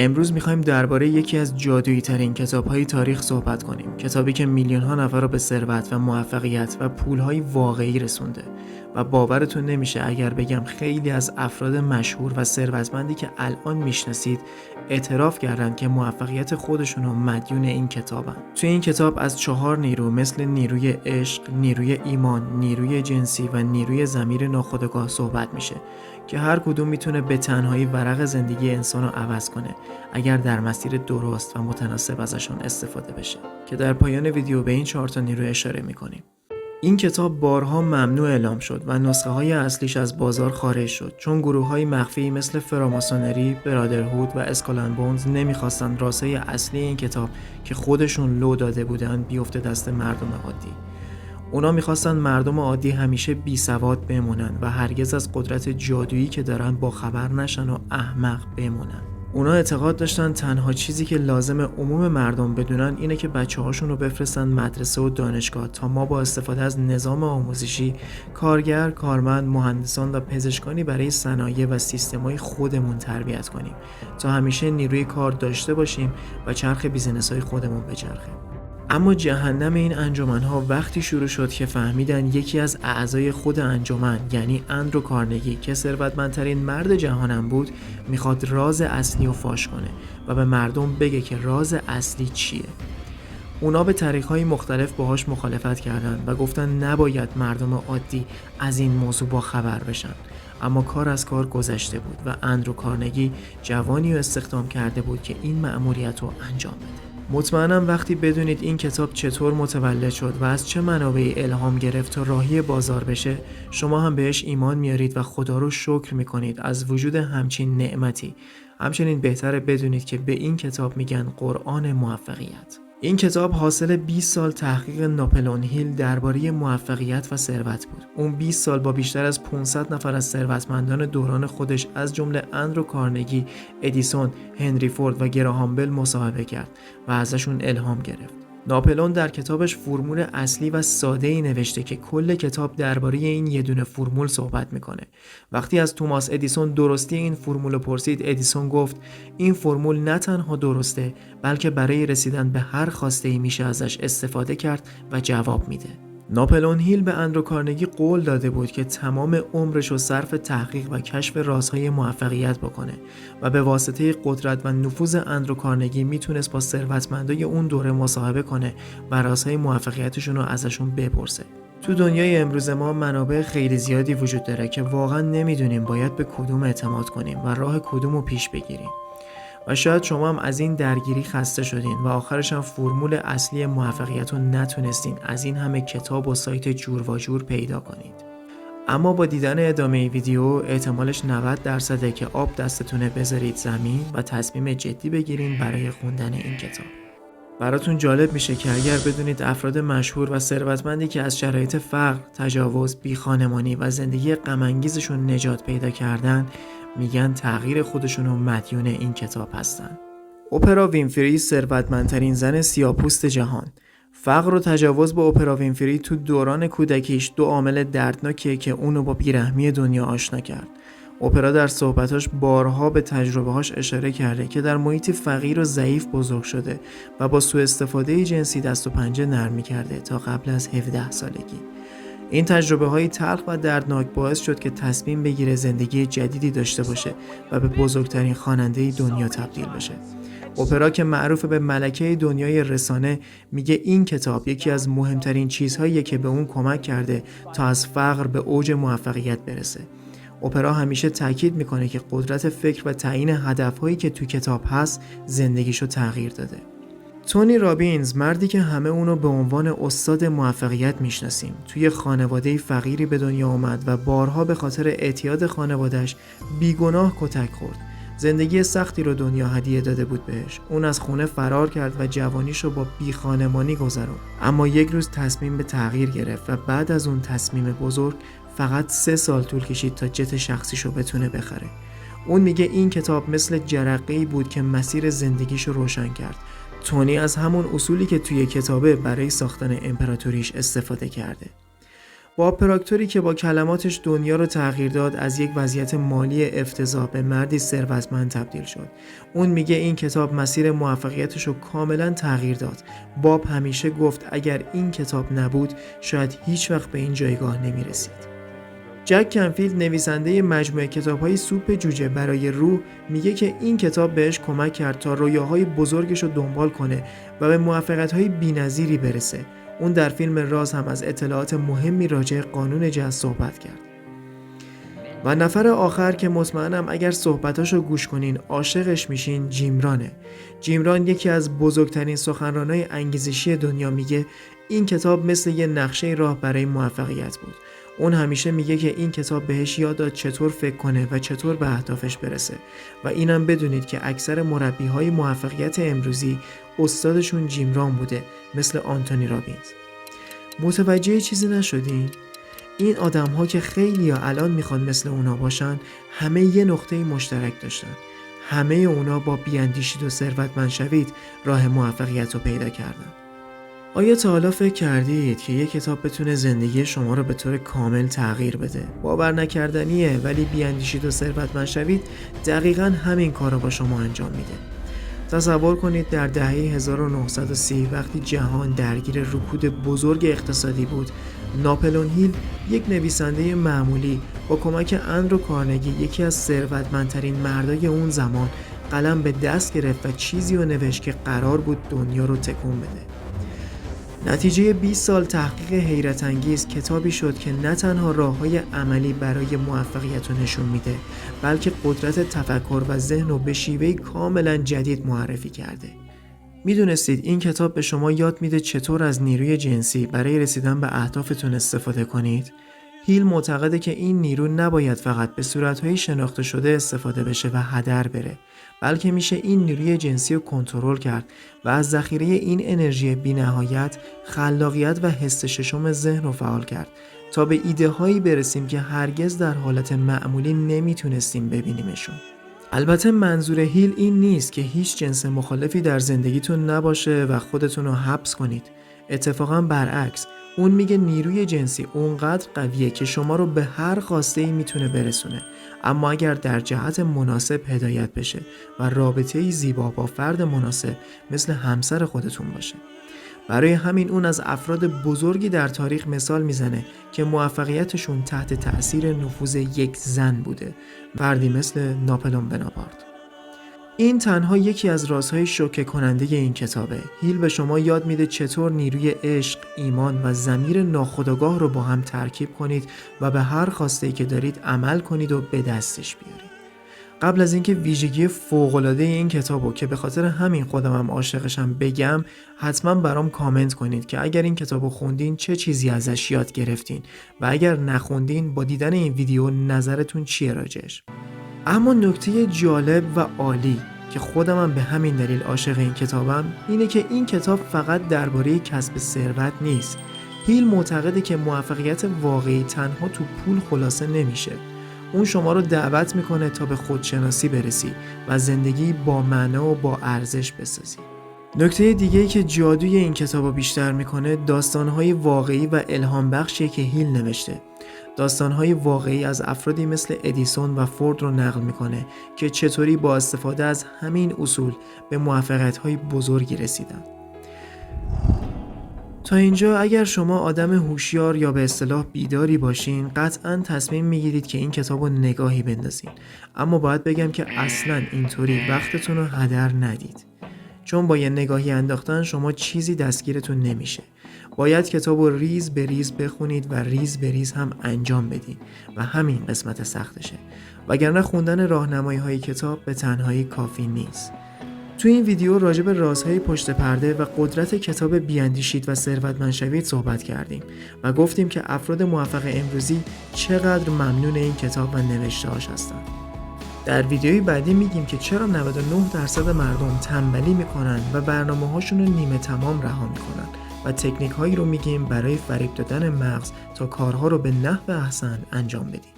امروز میخوایم درباره یکی از جادویی ترین کتاب‌های تاریخ صحبت کنیم. کتابی که میلیون‌ها نفر رو به ثروت و موفقیت و پول‌های واقعی رسونده و باورتون نمیشه اگر بگم خیلی از افراد مشهور و ثروتمندی که الان میشناسید اعتراف کردن که موفقیت خودشون رو مدیون این کتابن. توی این کتاب از 4 نیرو مثل نیروی عشق، نیروی ایمان، نیروی جنسی و نیروی ضمیر ناخودآگاه صحبت میشه که هر کدوم میتونه به تنهایی ورق زندگی انسان رو عوض کنه اگر در مسیر درست و متناسب ازشون استفاده بشه که در پایان ویدیو به این 4 تا نیرو اشاره میکنیم. این کتاب بارها ممنوع اعلام شد و نسخه های اصلیش از بازار خارج شد چون گروه های مخفی مثل فراماسونری، برادرهود و اسکال اند بونز نمیخواستند راسای اصلی این کتاب که خودشون لو داده بودن بیفته دست مردم عادی. اونا میخواستن مردم عادی همیشه بی سواد بمونن و هرگز از قدرت جادویی که دارن با خبر نشن و احمق بمونن. اونا اعتقاد داشتن تنها چیزی که لازم عموم مردم بدونن اینه که بچه‌هاشون رو بفرستن مدرسه و دانشگاه تا ما با استفاده از نظام آموزشی کارگر، کارمند، مهندسان و پزشکانی برای صنایع و سیستم‌های خودمون تربیت کنیم تا همیشه نیروی کار داشته باشیم و چرخ بیزینس‌های خودمون بچرخه. اما جهنم این انجمن‌ها وقتی شروع شد که فهمیدن یکی از اعضای خود انجمن یعنی اندرو کارنگی که ثروتمندترین مرد جهانم بود میخواد راز اصلی رو فاش کنه و به مردم بگه که راز اصلی چیه. اونا به طریق‌های مختلف باهاش مخالفت کردن و گفتن نباید مردم عادی از این موضوع با خبر بشن. اما کار از کار گذشته بود و اندرو کارنگی جوانی رو استخدام کرده بود که این مأموریت رو انجام بده. مطمئنم وقتی بدونید این کتاب چطور متولد شد و از چه منابعی الهام گرفت تا راهی بازار بشه، شما هم بهش ایمان میارید و خدا رو شکر میکنید از وجود همچین نعمتی. همچنین بهتره بدونید که به این کتاب میگن قرآن موفقیت. این کتاب حاصل 20 سال تحقیق ناپلئون هیل درباره موفقیت و ثروت بود. اون 20 سال با بیشتر از 500 نفر از ثروتمندان دوران خودش از جمله اندرو کارنگی، ادیسون، هنری فورد و گراهام بل مصاحبه کرد و ازشون الهام گرفت. ناپلئون در کتابش فرمول اصلی و ساده‌ای نوشته که کل کتاب درباره این یه دونه فرمول صحبت میکنه. وقتی از توماس ادیسون درستی این فرمول پرسید، ادیسون گفت این فرمول نه تنها درسته بلکه برای رسیدن به هر خواسته‌ای میشه ازش استفاده کرد و جواب میده. ناپلئون هیل به اندرو کارنگی قول داده بود که تمام عمرش رو صرف تحقیق و کشف رازهای موفقیت بکنه و به واسطه قدرت و نفوذ اندرو کارنگی میتونست با ثروتمندای اون دوره مصاحبه کنه و رازهای موفقیتشون رو ازشون بپرسه. تو دنیای امروز ما منابع خیلی زیادی وجود داره که واقعا نمیدونیم باید به کدوم اعتماد کنیم و راه کدوم رو پیش بگیریم. و شاید شما هم از این درگیری خسته شدین و آخرش هم فرمول اصلی موفقیت رو نتونستین از این همه کتاب و سایت جور و جور پیدا کنید. اما با دیدن ادامه ویدیو احتمالش 90% که آب دستتونه بذارید زمین و تصمیم جدی بگیرین برای خوندن این کتاب. براتون جالب میشه که اگر بدونید افراد مشهور و ثروتمندی که از شرایط فقر، تجاوز، بیخانمانی و زندگی غم‌انگیزشون نجات پیدا کردن میگن تغییر خودشونو مدیون این کتاب هستن. اپرا وینفری ثروتمندترین زن سیاه‌پوست جهان. فقر و تجاوز با اپرا وینفری تو دوران کودکیش 2 عامل دردناکیه که اونو با بیرحمی دنیا آشنا کرد. اپرا در صحبتاش بارها به تجربه‌هاش اشاره کرده که در محیط فقیر و ضعیف بزرگ شده و با سوء استفاده جنسی دست و پنجه نرم می‌کرده تا قبل از 17 سالگی. این تجربه‌های تلخ و دردناک باعث شد که تصمیم بگیره زندگی جدیدی داشته باشه و به بزرگترین خواننده دنیا تبدیل بشه. اپرا که معروف به ملکه دنیای رسانه میگه این کتاب یکی از مهمترین چیزهاییه که به اون کمک کرده تا از فقر به اوج موفقیت برسه. اپرا همیشه تاکید میکنه که قدرت فکر و تعیین هدفهایی که تو کتاب هست زندگیشو تغییر داده. تونی رابینز، مردی که همه اونو به عنوان استاد موفقیت میشناسیم، توی خانواده فقیری به دنیا اومد و بارها به خاطر اعتیاد خانواده‌اش بیگناه کتک خورد. زندگی سختی رو دنیا هدیه داده بود بهش. اون از خونه فرار کرد و جوانیشو با بیخانمانی گذروند. اما یک روز تصمیم به تغییر گرفت و بعد از اون تصمیم بزرگ فقط 3 سال طول کشید تا جت شخصیشو بتونه بخره. اون میگه این کتاب مثل جرقه‌ای بود که مسیر زندگیشو روشن کرد. تونی از همون اصولی که توی کتابه برای ساختن امپراتوریش استفاده کرده. باب پراکتوری که با کلماتش دنیا رو تغییر داد، از یک وضعیت مالی افتضاح به مردی ثروتمند تبدیل شد. اون میگه این کتاب مسیر موفقیتش رو کاملا تغییر داد. باب همیشه گفت اگر این کتاب نبود شاید هیچ وقت به این جایگاه نمیرسید. جک کنفیلد نویسنده مجموعه کتاب‌های سوپ جوجه برای روح میگه که این کتاب بهش کمک کرد تا رویاهای بزرگش رو دنبال کنه و به موفقیت‌های بی‌نظیری برسه. اون در فیلم راز هم از اطلاعات مهمی راجع قانون جذب صحبت کرد. و نفر آخر که مطمئنم اگر صحبتاشو گوش کنین عاشقش میشین، جیم رانه. جیم ران یکی از بزرگترین سخنرانای انگیزشی دنیا میگه این کتاب مثل یه نقشه راه برای موفقیت بود. اون همیشه میگه که این کتاب بهش یاد داد چطور فکر کنه و چطور به اهدافش برسه و اینم بدونید که اکثر مربیهای موفقیت امروزی استادشون جیم ران بوده، مثل آنتونی رابینز. متوجه چیزی نشدین؟ این آدم‌ها که خیلی‌ها الان میخوان مثل اونا باشن، همه یه نقطه مشترک داشتن. همه اونا با بیاندیشید و ثروتمند شوید راه موفقیت رو پیدا کردن. آیا تا حالا فکر کردید که یک کتاب بتونه زندگی شما رو به طور کامل تغییر بده؟ باور نکردنیه، ولی بیاندیشید و ثروتمند شوید دقیقاً همین کار رو با شما انجام میده. تصور کنید در دهه 1930 وقتی جهان درگیر رکود بزرگ اقتصادی بود، ناپلئون هیل، یک نویسنده معمولی، با کمک اندرو کارنگی، یکی از ثروتمندترین مردای اون زمان، قلم به دست گرفت و چیزی رو نوشت که قرار بود دنیا رو تکون بده. نتیجه 20 سال تحقیق حیرت انگیز کتابی شد که نه تنها راه‌های عملی برای موفقیت رو نشون میده، بلکه قدرت تفکر و ذهن رو به شیوهی کاملا جدید معرفی کرده. میدونستید این کتاب به شما یاد میده چطور از نیروی جنسی برای رسیدن به اهدافتون استفاده کنید؟ هیل معتقده که این نیرو نباید فقط به صورت‌های شناخته شده استفاده بشه و هدر بره، بلکه میشه این نیروی جنسی رو کنترل کرد و از ذخیره این انرژی بی‌نهایت خلاقیت و حس ششم ذهن رو فعال کرد تا به ایده هایی برسیم که هرگز در حالت معمولی نمیتونستیم ببینیمشون. البته منظور هیل این نیست که هیچ جنس مخالفی در زندگیتون نباشه و خودتون رو حبس کنید. اتفاقا برعکس، اون میگه نیروی جنسی اونقدر قویه که شما رو به هر خواسته‌ای میتونه برسونه، اما اگر در جهت مناسب هدایت بشه و رابطه‌ای زیبا با فرد مناسب مثل همسر خودتون باشه. برای همین اون از افراد بزرگی در تاریخ مثال میزنه که موفقیتشون تحت تأثیر نفوذ یک زن بوده، فردی مثل ناپلئون بناپارت. این تنها یکی از رازهای شوکه کننده این کتابه. هیل به شما یاد میده چطور نیروی عشق، ایمان و ضمیر ناخودآگاه رو با هم ترکیب کنید و به هر خواسته‌ای که دارید عمل کنید و به دستش بیارید. قبل از اینکه ویژگی فوق‌العاده این کتابو که به خاطر همین خودمم عاشقشم بگم، حتما برام کامنت کنید که اگر این کتابو خوندین چه چیزی ازش یاد گرفتین و اگر نخوندین با دیدن این ویدیو نظرتون چیه راجعش. اما نکته جالب و عالی که خودمم به همین دلیل عاشق این کتابم اینه که این کتاب فقط درباره کسب ثروت نیست. هیل معتقده که موفقیت واقعی تنها تو پول خلاصه نمیشه. اون شما رو دعوت میکنه تا به خودشناسی برسی و زندگی با معنا و با ارزش بسازی. نکته دیگه‌ای که جادوی این کتابو بیشتر میکنه داستان‌های واقعی و الهام بخشیه که هیل نوشته. داستان‌های واقعی از افرادی مثل ادیسون و فورد رو نقل میکنه که چطوری با استفاده از همین اصول به موفقیت‌های بزرگی رسیدن. تا اینجا اگر شما آدم هوشیار یا به اصطلاح بیداری باشین، قطعاً تصمیم میگیرید که این کتابو نگاهی بندازین. اما باید بگم که اصلاً اینطوری وقتتون رو هدر ندید. چون با یه نگاهی انداختن شما چیزی دستگیرتون نمیشه. باید کتابو ریز به ریز بخونید و ریز به ریز هم انجام بدین و همین قسمت سختشه. وگرنه خوندن راهنمایی‌های کتاب به تنهایی کافی نیست. تو این ویدیو راجع به رازهای پشت پرده و قدرت کتاب بیاندیشید و ثروتمند شوید صحبت کردیم و گفتیم که افراد موفق امروزی چقدر ممنون این کتاب و نوشته‌هاش هستن. در ویدیوی بعدی میگیم که چرا 99% مردم تنبلی میکنن و برنامه‌هاشون رو نیمه تمام رها میکنن و تکنیک هایی رو میگیم برای فریب دادن مغز تا کارها رو به نحو احسن انجام بدیم.